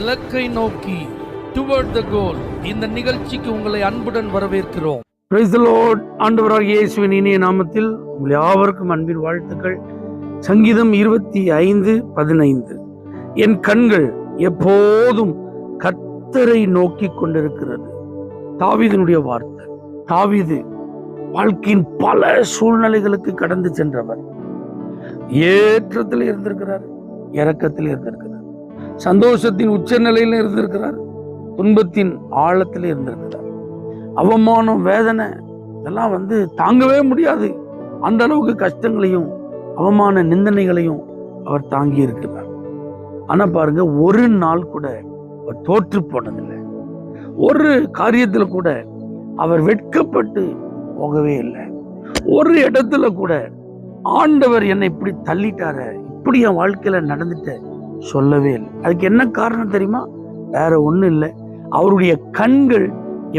இலக்கை நோக்கி டுவர்ட் த கோல். இந்த நிகழ்ச்சிக்கு உங்களை அன்புடன் வரவேற்கிறோம். Praise the Lord. ஆண்டவராகிய இயேசுவின் இனிய நாமத்தில் உங்கள் யாவருக்கும் அன்பின் வாழ்த்துக்கள். சங்கீதம் 25:15. என் கண்கள் எப்போதும் கர்த்தரை நோக்கி கொண்டிருக்கிறது. தாவீதினுடைய வார்த்தை. தாவீது வாழ்க்கையின் பல சூழ்நிலைகளுக்கு கடந்து சென்றவர். ஏற்றத்தில் இருந்திருக்கிறார், இரக்கத்தில் இருந்திருக்கிறார், சந்தோஷத்தின் உச்ச நிலையில இருந்திருக்கிறார், துன்பத்தின் ஆழத்தில் இருந்திருக்கிறார். அவமானம், வேதனை இதெல்லாம் தாங்கவே முடியாது. அந்த அளவுக்கு கஷ்டங்களையும் அவமான நிந்தனைகளையும் அவர் தாங்கி இருக்கிறார். ஆனா பாருங்க, ஒரு நாள் கூட அவர் தோற்று போனதில்லை. ஒரு காரியத்துல கூட அவர் வெட்கப்பட்டு போகவே இல்லை. ஒரு இடத்துல கூட ஆண்டவர் என்னை இப்படி தள்ளிட்டார, இப்படி என் வாழ்க்கையில நடந்துட்ட சொல்லவே இல்லை. அதுக்கு என்ன காரணம் தெரியுமா? வேற ஒண்ணும் இல்லை, அவருடைய கண்கள்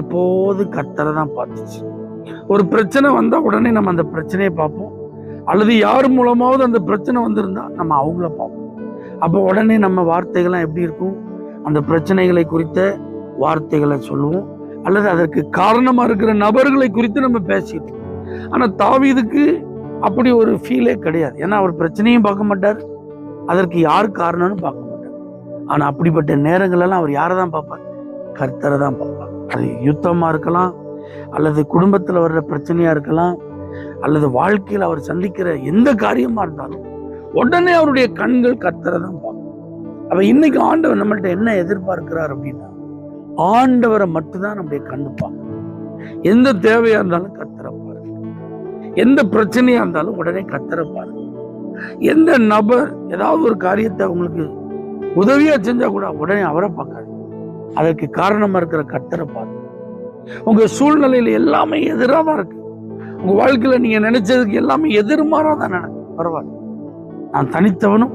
எப்போது கர்த்தரை தான் பார்த்துச்சு. ஒரு பிரச்சனை வந்தா உடனே நம்ம அந்த பிரச்சனையை பார்ப்போம், அல்லது யார் மூலமாவது அந்த பிரச்சனை வந்திருந்தா நம்ம அவங்கள பார்ப்போம். அப்போ உடனே நம்ம வார்த்தைகள்லாம் எப்படி இருக்கும்? அந்த பிரச்சனைகளை குறித்த வார்த்தைகளை சொல்லுவோம், அல்லது அதற்கு காரணமா இருக்கிற நபர்களை குறித்து நம்ம பேசிட்டு. ஆனா தாவீதுக்கு அப்படி ஒரு ஃபீலே கிடையாது. ஏன்னா அவர் பிரச்சனையும் பார்க்க மாட்டார், அதற்கு யார் காரணம்னு பார்க்க மாட்டார். ஆனா அப்படிப்பட்ட நேரங்கள் எல்லாம் அவர் யாரை தான் பார்ப்பார்? கர்த்தரை தான் பார்ப்பார். அது யுத்தமா இருக்கலாம், அல்லது குடும்பத்துல வர்ற பிரச்சனையா இருக்கலாம், அல்லது வாழ்க்கையில் அவர் சந்திக்கிற எந்த காரியமா இருந்தாலும் உடனே அவருடைய கண்கள் கர்த்தரை தான் பார்க்கும். அப்ப இன்னைக்கு ஆண்டவர் நம்மள்ட்ட என்ன எதிர்பார்க்கிறார் அப்படின்னா, ஆண்டவரை மட்டும்தான் நம்முடைய கண்ணு பார்க்கணும். எந்த தேவையா இருந்தாலும் கர்த்தரை பாருங்க, எந்த பிரச்சனையா இருந்தாலும் உடனே கர்த்தரை பாருங்க. எந்த நபர் ஏதாவது ஒரு காரியத்தை உங்களுக்கு உதவியா செஞ்சா கூட உடனே அவரை பார்க்காது, அதற்கு காரணமா இருக்கிற கர்த்தரை பாருங்க. உங்க சூழ்நிலையில எல்லாமே எதிராக தான் இருக்கு. உங்க வாழ்க்கையில நீங்க நினைச்சதுக்கு எல்லாமே எதிர்மாறாதான் நடக்கும். பரவாயில்ல, நான் தனித்தவனும்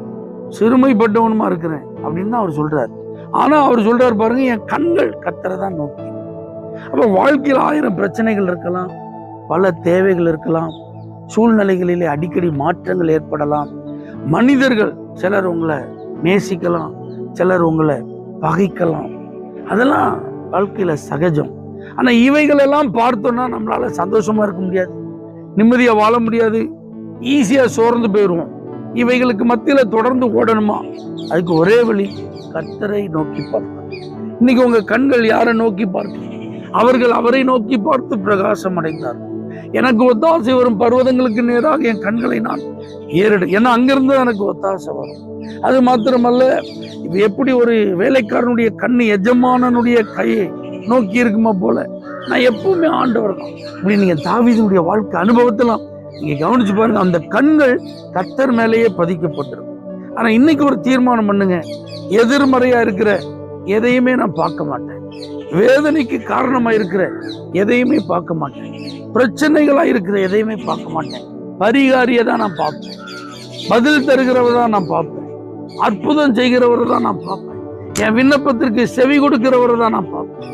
சிறுமைப்பட்டவனுமா இருக்கிறேன் அப்படின்னு தான் அவர் சொல்றாரு. ஆனா அவர் சொல்றாரு பாருங்க, என் கண்கள் கர்த்தரை தான் நோக்கி. அப்ப வாழ்க்கையில் 1000 பிரச்சனைகள் இருக்கலாம், பல தேவைகள் இருக்கலாம், சூழ்நிலைகளிலே அடிக்கடி மாற்றங்கள் ஏற்படலாம். மனிதர்கள் சிலர் உங்களை நேசிக்கலாம், சிலர் உங்களை பகைக்கலாம். அதெல்லாம் வாழ்க்கையில சகஜம். ஆனா இவைகள் எல்லாம் பார்த்தோம்னா நம்மளால சந்தோஷமா இருக்க முடியாது, நிம்மதியா வாழ முடியாது, ஈஸியா சோர்ந்து போயிடுவோம். இவைகளுக்கு மத்தியில தொடர்ந்து ஓடணுமா? அதுக்கு ஒரே வழி, கர்த்தரை நோக்கி பார்க்க. இன்னைக்கு உங்க கண்கள் யாரை நோக்கி பார்க்க? அவர்கள் அவரை நோக்கி பார்த்து பிரகாசம் அடைந்தார்கள். எனக்கு ஒத்தாசை வரும் பர்வதங்களுக்கு நேராக என் கண்களை நான் ஏறிடு. ஏன்னா அங்கிருந்து எனக்கு ஒத்தாசை வரும். அது மாத்திரமல்ல, இது எப்படி ஒரு வேலைக்காரனுடைய கண்ணு எஜமானனுடைய கையை நோக்கி இருக்குமா போல, நான் எப்பவுமே ஆண்டவர் தான். இப்படி நீங்க தாவீதுடைய வாழ்க்கை அனுபவத்தெல்லாம் நீங்க கவனிச்சு பாருங்க, அந்த கண்கள் கர்த்தர் மேலேயே பதிக்கப்பட்டிருக்கும். ஆனா இன்னைக்கு ஒரு தீர்மானம் பண்ணுங்க, எதிர்மறையா இருக்கிற எதையுமே நான் பார்க்க மாட்டேன், வேதனைக்கு காரணமா இருக்கிற எதையுமே பார்க்க மாட்டேன், பிரச்சனைகளா இருக்கிற எதையுமே பார்க்க மாட்டேன். பரிகாரியை தான் நான் பார்ப்பேன், பதில் தருகிறவரை தான் நான் பார்ப்பேன், அற்புதம் செய்கிறவரை தான் நான் பார்ப்பேன், என் விண்ணப்பத்திற்கு செவி கொடுக்கிறவரை தான் நான் பார்ப்பேன்.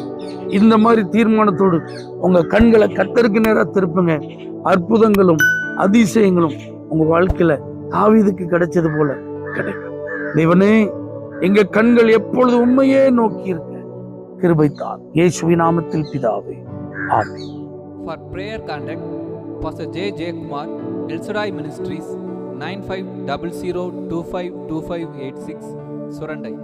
இந்த மாதிரி தீர்மானத்தோடு உங்க கண்களை கர்த்தருக்கு நேரா திருப்புங்க. அற்புதங்களும் அதிசயங்களும் உங்க வாழ்க்கையில தாவீதுக்கு கிடைச்சது போல கிடைக்கும். தேவனே, எங்க கண்கள் எப்பொழுது உண்மையே நோக்கி இருக்க கிருபை தார். இயேசுவின் நாமத்தில் பிதாவே, ஆமென். For prayer contact, Pastor J. J. Kumar, El Shaddai Ministries, 9500252586, Surandai.